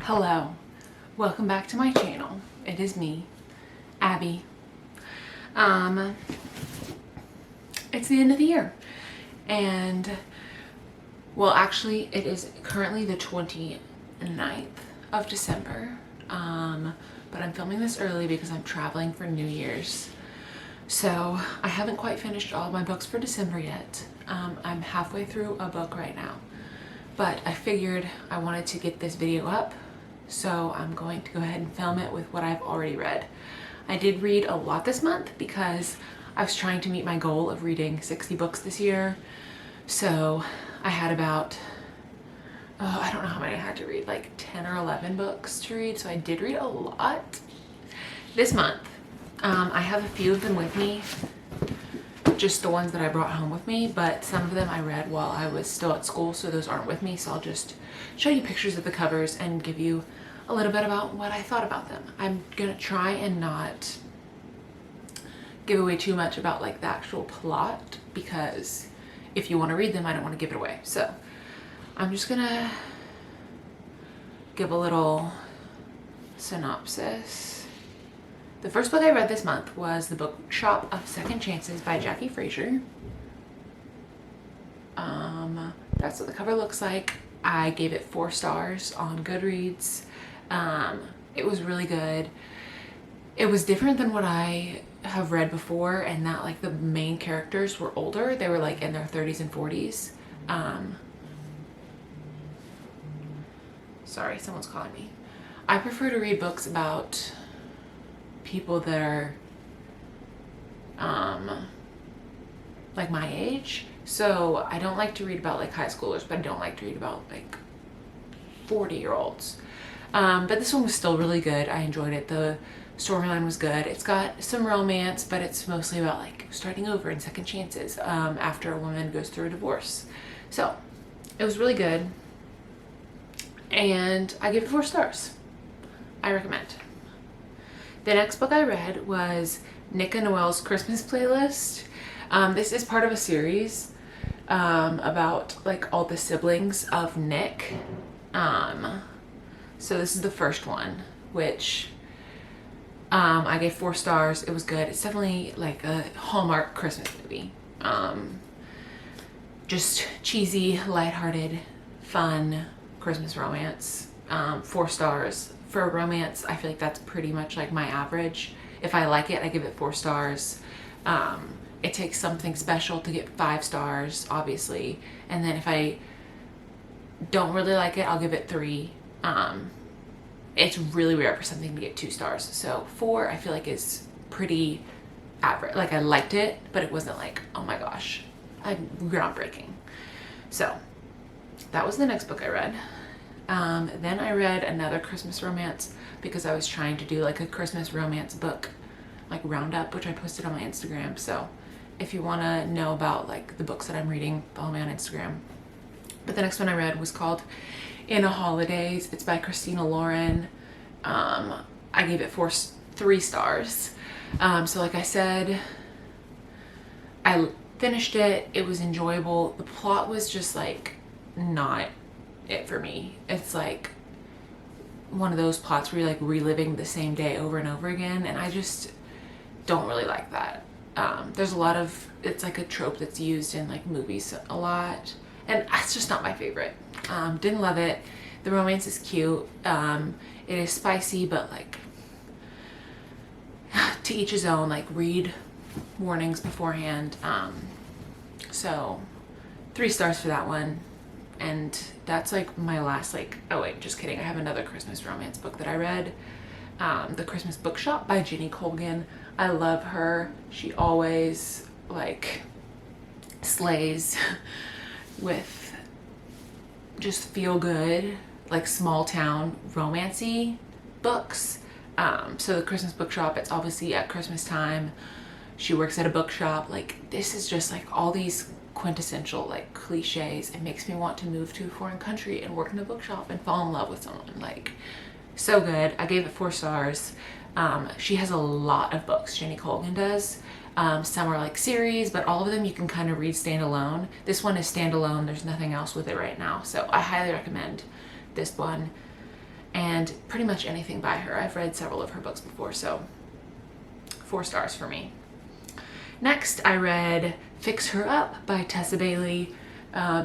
Hello, welcome back to my channel. It is me, Abby. It's the end of the year, and well, actually it is currently the 29th of December, but I'm filming this early because I'm traveling for New Year's. So I haven't quite finished all of my books for December yet. I'm halfway through a book right now, but I figured I wanted to get this video up, so I'm going to go ahead and film it with what I've already read. I did read a lot this month because I was trying to meet my goal of reading 60 books this year. So I had about, I don't know how many I had to read, like 10 or 11 books to read. So I did read a lot this month. I have a few of them with me, just the ones that I brought home with me, but some of them I read while I was still at school, so those aren't with me. So I'll just show you pictures of the covers and give you a little bit about what I thought about them. I'm gonna try and not give away too much about like the actual plot, because if you want to read them, I don't want to give it away. So I'm just gonna give a little synopsis. The first book I read this month was The Bookshop of Second Chances by Jackie Fraser. That's what the cover looks like. I gave it 4 stars on Goodreads. It was really good. It was different than what I have read before, and that like the main characters were older. They were like in their 30s and 40s. Sorry, someone's calling me. I prefer to read books about people that are like my age. So I don't like to read about like high schoolers, but I don't like to read about like 40-year-olds. But this one was still really good. I enjoyed it. The storyline was good. It's got some romance, but it's mostly about like starting over and second chances after a woman goes through a divorce. So it was really good, and I gave it 4 stars. I recommend. The next book I read was Nick and Noelle's Christmas Playlist. This is part of a series about like all the siblings of Nick. So this is the first one, which I gave 4 stars. It was good. It's definitely like a Hallmark Christmas movie. Just cheesy, lighthearted, fun Christmas romance. 4 stars. For a romance, I feel like that's pretty much like my average. If I like it, I give it 4 stars. It takes something special to get 5 stars, obviously. And then if I don't really like it, I'll give it 3. It's really rare for something to get 2 stars. So 4, I feel like is pretty average. Like I liked it, but it wasn't like, oh my gosh, groundbreaking. So that was the next book I read. Then I read another Christmas romance because I was trying to do like a Christmas romance book like roundup, which I posted on my Instagram. So if you want to know about like the books that I'm reading, follow me on Instagram. But the next one I read was called In a Holidays. It's by Christina Lauren. I gave it 3 stars. So like I said, I finished it. It was enjoyable. The plot was just like not it for me. It's like one of those plots where you're like reliving the same day over and over again, and I just don't really like that. There's a lot of, it's like a trope that's used in like movies a lot, and that's just not my favorite. Didn't love it. The romance is cute. It is spicy, but like to each his own. Like read warnings beforehand. So 3 stars for that one. And that's like my last like, oh wait, just kidding. I have another Christmas romance book that I read. The Christmas Bookshop by Jenny Colgan. I love her. She always like slays with just feel good, like small town romancy books. So the Christmas Bookshop, it's obviously at Christmas time. She works at a bookshop. Like this is just like all these quintessential like cliches. It makes me want to move to a foreign country and work in a bookshop and fall in love with someone. Like so good. I gave it 4 stars. She has a lot of books, Jenny Colgan does. Some are like series, but all of them you can kind of read standalone. This one is standalone. There's nothing else with it right now. So I highly recommend this one. And and pretty much anything by her. I've read several of her books before, so 4 stars for me. Next, I read Fix Her Up by Tessa Bailey.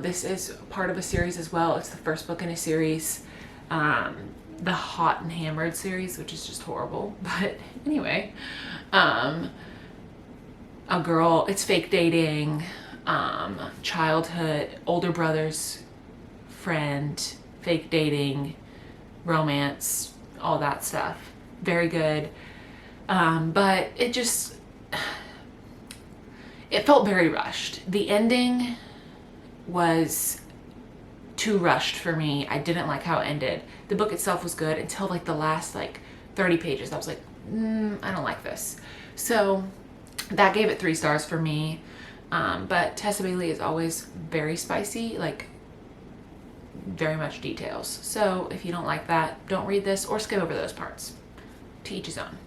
This is part of a series as well. It's the first book in a series, the Hot and Hammered series, which is just horrible. But anyway, a girl, it's fake dating, childhood, older brother's friend, fake dating, romance, all that stuff. Very good. But it felt very rushed. The ending was too rushed for me. I didn't like how it ended. The book itself was good until like the last like 30 pages. I was like, I don't like this. So that gave it 3 stars for me. But Tessa Bailey is always very spicy, like very much details. So if you don't like that, don't read this or skip over those parts. To each his own.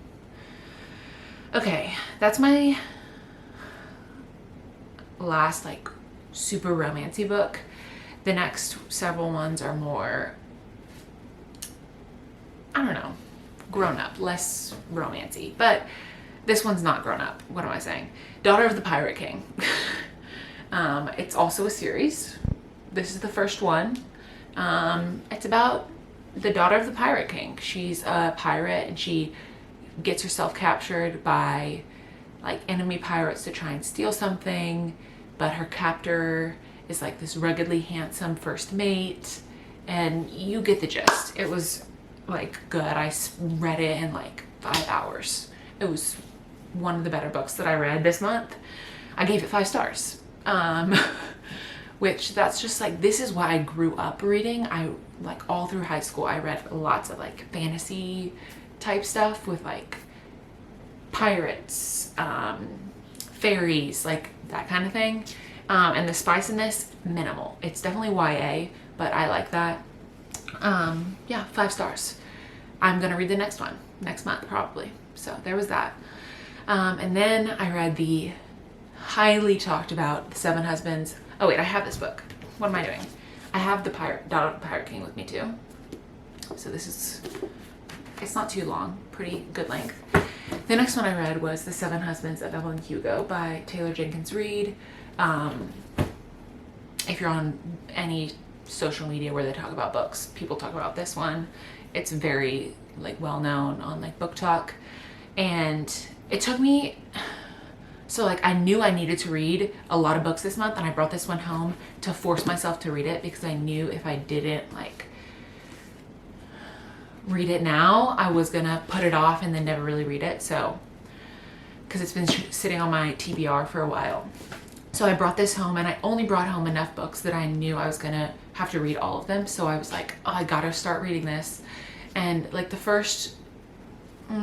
Okay, that's my last like super romancy book. The next several ones are more, I don't know, grown up, less romancy. But this one's not grown up. What am I saying? Daughter of the Pirate King. It's also a series. This is the first one. It's about the daughter of the Pirate King. She's a pirate and she gets herself captured by like enemy pirates to try and steal something, but her captor is like this ruggedly handsome first mate, and you get the gist. It was like good. I read it in like 5 hours. It was one of the better books that I read this month. I gave it 5 stars. Which that's just like, this is what I grew up reading. I like all through high school, I read lots of like fantasy type stuff with like pirates, fairies, like that kind of thing. And the spice in this, minimal. It's definitely YA, but I like that. Yeah, 5 stars. I'm gonna read the next one next month probably. So there was that. And then I read the highly talked about The 7 Husbands. Oh wait, I have this book. What am I doing? I have the Daughter of the Pirate King with me too. So this is, it's not too long, pretty good length. The next one I read was The 7 Husbands of Evelyn Hugo by Taylor Jenkins Reid. If you're on any social media where they talk about books, people talk about this one. It's very like well known on like Book Talk, and it took me, so like I knew I needed to read a lot of books this month, and I brought this one home to force myself to read it because I knew if I didn't like read it now, I was gonna put it off and then never really read it. So because it's been sitting on my TBR for a while. So I brought this home, and I only brought home enough books that I knew I was gonna have to read all of them. So I was like, oh, I gotta start reading this. And like the first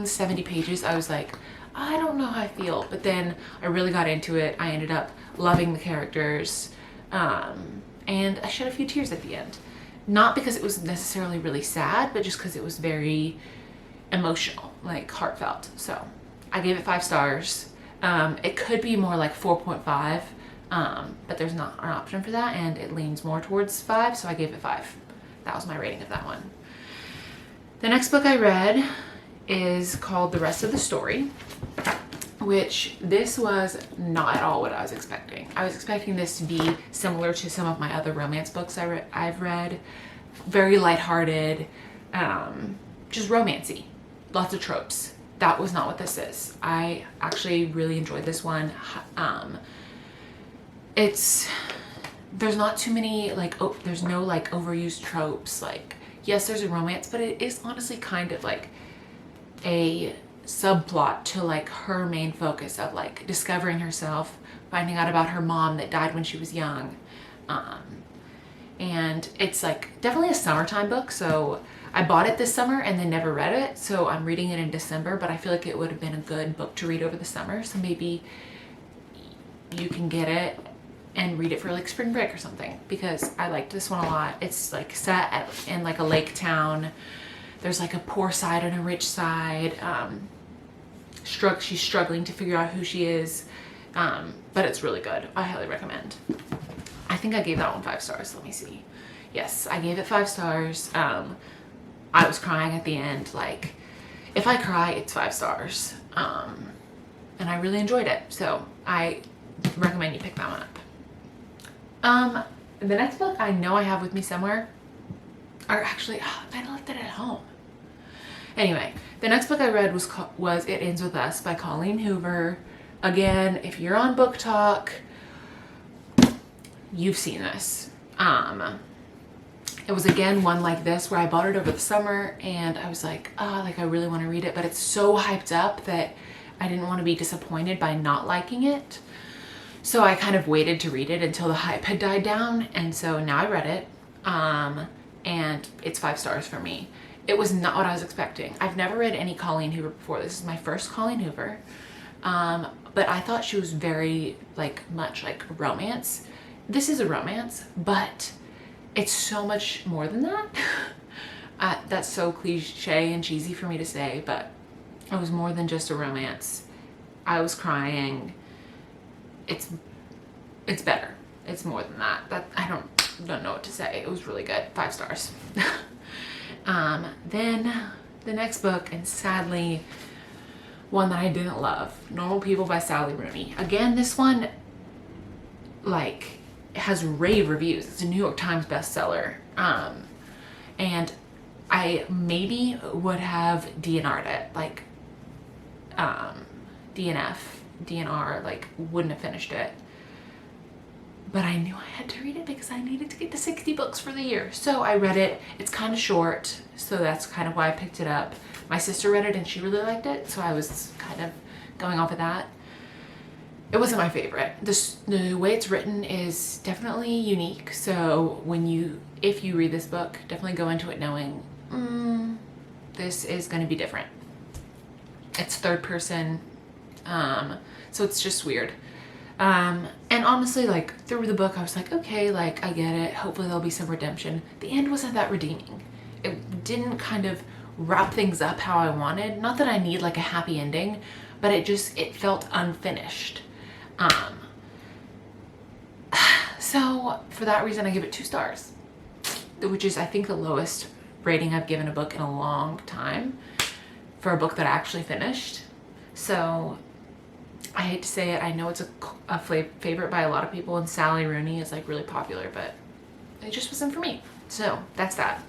70 pages, I was like, I don't know how I feel. But then I really got into it. I ended up loving the characters. And I shed a few tears at the end. Not because it was necessarily really sad, but just because it was very emotional, like heartfelt. So I gave it 5 stars. It could be more like 4.5, but there's not an option for that, and it leans more towards 5, so I gave it 5. That was my rating of that one. The next book I read is called The Rest of the Story, which this was not at all what I was expecting. I was expecting this to be similar to some of my other romance books I've read. Very lighthearted, just romancy, lots of tropes. That was not what this is. I actually really enjoyed this one. There's not too many like, there's no like overused tropes. Like, yes, there's a romance, but it is honestly kind of like a subplot to like her main focus of like discovering herself, finding out about her mom that died when she was young. And it's like definitely a summertime book. So I bought it this summer and then never read it. So I'm reading it in December, but I feel like it would have been a good book to read over the summer. So maybe you can get it and read it for like spring break or something, because I liked this one a lot. It's like set in like a lake town. There's like a poor side and a rich side. She's struggling to figure out who she is. But it's really good. I highly recommend. I think I gave that one 5 stars. Let me see. Yes, I gave it 5 stars. I was crying at the end. Like, if I cry, it's 5 stars. And I really enjoyed it. So I recommend you pick that one up. The next book I know I have with me somewhere, or actually, I left it at home. Anyway, the next book I read was It Ends With Us by Colleen Hoover. Again, if you're on Book Talk, you've seen this. It was again one like this where I bought it over the summer and I was like, like I really want to read it, but it's so hyped up that I didn't want to be disappointed by not liking it. So I kind of waited to read it until the hype had died down, and so now I read it, and it's 5 stars for me. It was not what I was expecting. I've never read any Colleen Hoover before. This is my first Colleen Hoover, but I thought she was very much like romance. This is a romance, but it's so much more than that. That's so cliche and cheesy for me to say, but it was more than just a romance. I was crying. It's better. It's more than that. I don't know what to say. It was really good. 5 stars. Then the next book, and sadly one that I didn't love, Normal People by Sally Rooney. Again, this one has rave reviews. It's a New York Times bestseller. And I maybe would have DNR'd it, DNR, wouldn't have finished it. But I knew I had to read it because I needed to get to 60 books for the year. So I read it. It's kind of short, so that's kind of why I picked it up. My sister read it and she really liked it, so I was kind of going off of that. It wasn't my favorite. The way it's written is definitely unique, so if you read this book, definitely go into it knowing, this is going to be different. It's third person, so it's just weird. And honestly, through the book, I was like, okay, I get it. Hopefully there'll be some redemption. The end wasn't that redeeming. It didn't kind of wrap things up how I wanted. Not that I need a happy ending, but it felt unfinished. So for that reason, I give it 2 stars, which is, I think, the lowest rating I've given a book in a long time for a book that I actually finished. So I hate to say it, I know it's a favorite by a lot of people, and Sally Rooney is really popular, but it just wasn't for me. So that's that.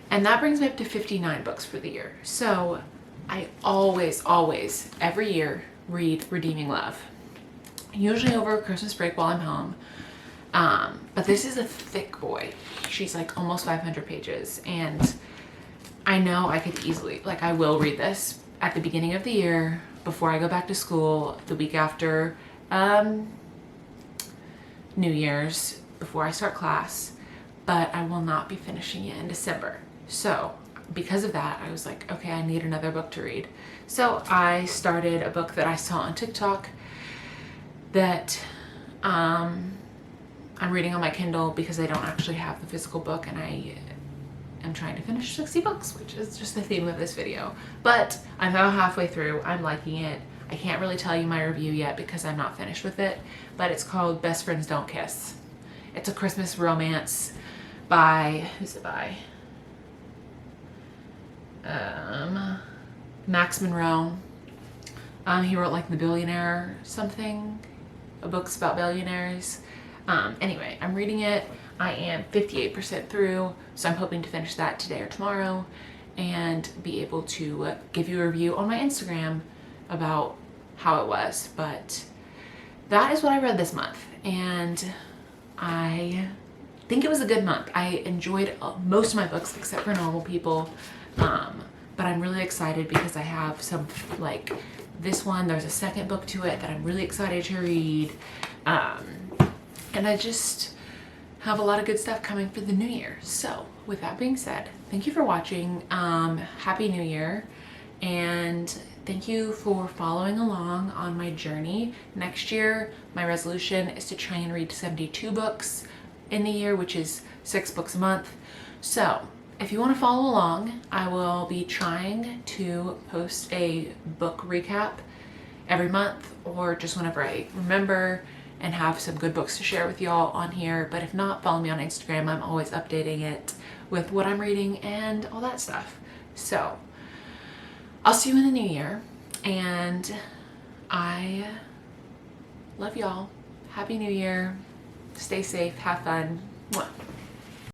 And that brings me up to 59 books for the year. So I always, every year read Redeeming Love. Usually over Christmas break while I'm home. But this is a thick boy. She's almost 500 pages, and I know I could easily, I will read this at the beginning of the year, before I go back to school, the week after New Year's, before I start class, but I will not be finishing it in December. So because of that, I was like, okay, I need another book to read. So I started a book that I saw on TikTok that I'm reading on my Kindle because I don't actually have the physical book, and I am trying to finish 60 books, which is just the theme of this video. But I'm now halfway through. I'm liking it. I can't really tell you my review yet because I'm not finished with it, but it's called Best Friends Don't Kiss. It's a Christmas romance by, who's it by? Max Monroe. He wrote The Billionaire something, books about billionaires. Anyway, I'm reading it. I am 58% through, so I'm hoping to finish that today or tomorrow and be able to give you a review on my Instagram about how it was. But that is what I read this month, and I think it was a good month. I enjoyed most of my books except for Normal People, but I'm really excited because I have some, this one, there's a second book to it that I'm really excited to read, and I just have a lot of good stuff coming for the new year. So with that being said, thank you for watching. Happy New Year, and thank you for following along on my journey. Next year, my resolution is to try and read 72 books in the year, which is 6 books a month. So if you want to follow along, I will be trying to post a book recap every month, or just whenever I remember. and have some good books to share with y'all on here. But if not, follow me on Instagram. I'm always updating it with what I'm reading and all that stuff. So I'll see you in the new year, and I love y'all. Happy New Year. Stay safe. Have fun. Mwah.